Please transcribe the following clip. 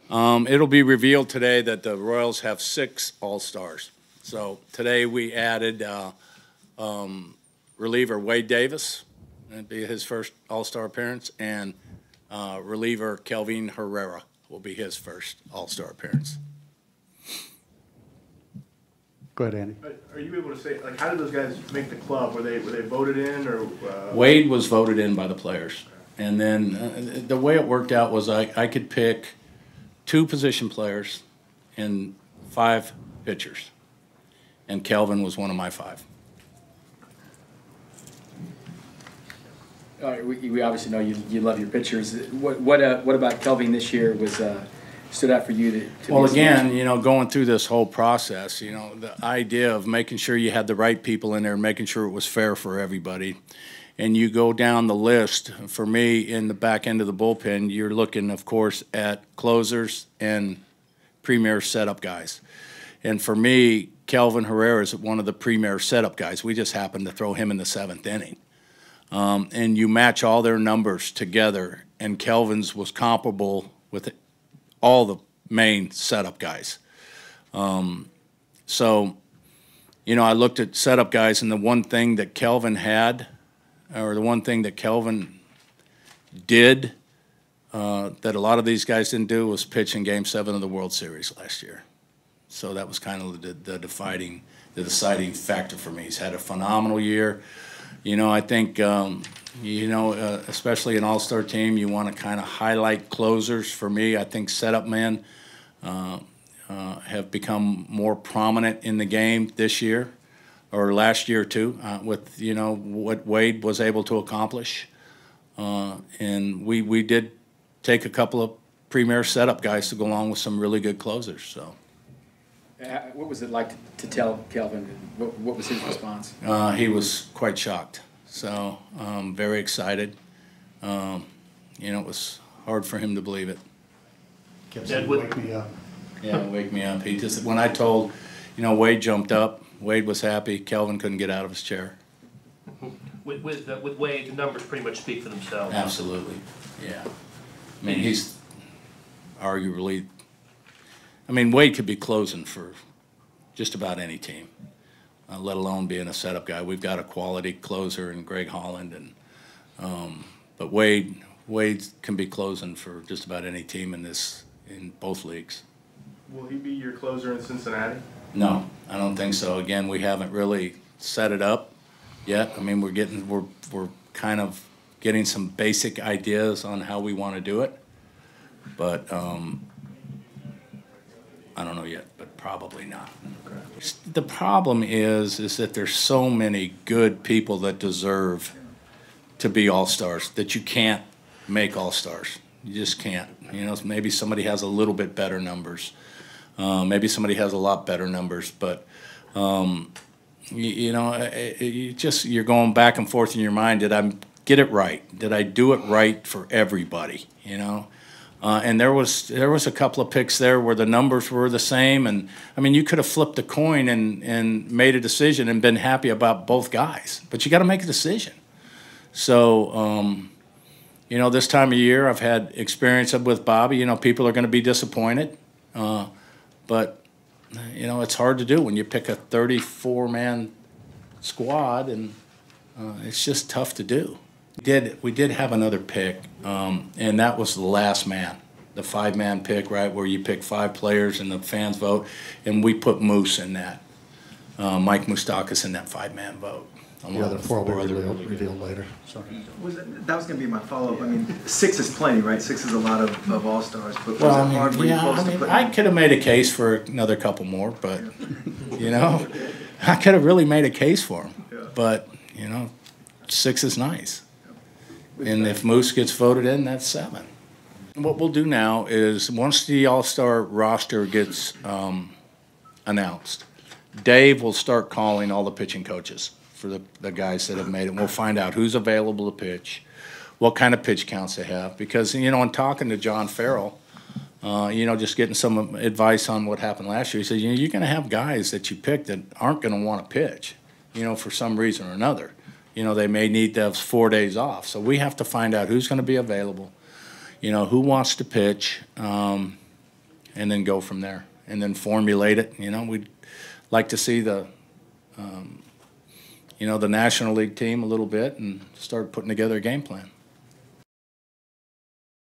It'll be revealed today that the Royals have 6 All-Stars. So today we added reliever Wade Davis, that'd be his first All-Star appearance, and reliever Kelvin Herrera will be his first All-Star appearance. Go ahead, Andy. Are you able to say, like, how did those guys make the club? Were they voted in, or? Wade was voted in by the players. And then the way it worked out was I could pick 2 position players and 5 pitchers. And Kelvin was one of my 5. All right, we obviously know you love your pitchers. What about Kelvin this year was stood out for you to Well, again, you know, going through this whole process, you know, the idea of making sure you had the right people in there, making sure it was fair for everybody. And you go down the list, for me, in the back end of the bullpen, you're looking, of course, at closers and premier setup guys. And for me, Kelvin Herrera is one of the premier setup guys. We just happened to throw him in the 7th inning. And you match all their numbers together, and Kelvin's was comparable with all the main setup guys. So, you know, I looked at setup guys, and the one thing that Kelvin had, or the one thing that Kelvin did that a lot of these guys didn't do, was pitch in Game 7 of the World Series last year. So that was kind of the deciding factor for me. He's had a phenomenal year. You know, I think, you know, especially an all-star team, you want to kind of highlight closers. For me, I think setup men have become more prominent in the game this year, or last year too, with, you know, what Wade was able to accomplish. And we did take a couple of premier setup guys to go along with some really good closers. So. What was it like to tell Kelvin? What was his response? He was quite shocked. So very excited. You know, it was hard for him to believe it. Kept saying, wake me up. Yeah, wake me up. He just, when I told, you know, Wade jumped up. Wade was happy. Kelvin couldn't get out of his chair. With Wade, the numbers pretty much speak for themselves. Absolutely. Yeah. I mean, he's arguably. I mean, Wade could be closing for just about any team, let alone being a setup guy. We've got a quality closer in Greg Holland, and but Wade can be closing for just about any team in both leagues. Will he be your closer in Cincinnati? No, I don't think so. Again, we haven't really set it up yet. I mean, we're kind of getting some basic ideas on how we want to do it, but. I don't know yet, but probably not. Okay. The problem is that there's so many good people that deserve to be all-stars that you can't make all-stars. You just can't. You know, maybe somebody has a little bit better numbers. Maybe somebody has a lot better numbers, but you know, you're going back and forth in your mind. Did I get it right? Did I do it right for everybody? You know. And there was a couple of picks there where the numbers were the same, and I mean, you could have flipped a coin and made a decision and been happy about both guys, but you got to make a decision. So, you know, this time of year, I've had experience with Bobby. You know, people are going to be disappointed, but you know, it's hard to do when you pick a 34-man squad, and it's just tough to do. We did have another pick, and that was the last man, the 5-man pick, right, where you pick 5 players and the fans vote, and we put Moose in that, Mike Moustakas in that 5-man vote. The other 4 will be revealed later. Sorry. That was going to be my follow-up. I mean, 6 is plenty, right? 6 is a lot of all-stars, but well, was it hard for you folks to put I could have made a case for another couple more, but, you know, I could have really made a case for him. Yeah. But, you know, 6 is nice. And if Moose gets voted in, that's 7. What we'll do now is once the All-Star roster gets announced, Dave will start calling all the pitching coaches for the guys that have made it. And we'll find out who's available to pitch, what kind of pitch counts they have. Because, you know, in talking to John Farrell, you know, just getting some advice on what happened last year, he said, you know, you're going to have guys that you pick that aren't going to want to pitch, you know, for some reason or another. You know, they may need those 4 days off. So we have to find out who's going to be available, you know, who wants to pitch, and then go from there, and then formulate it. You know, we'd like to see the, you know, the National League team a little bit and start putting together a game plan.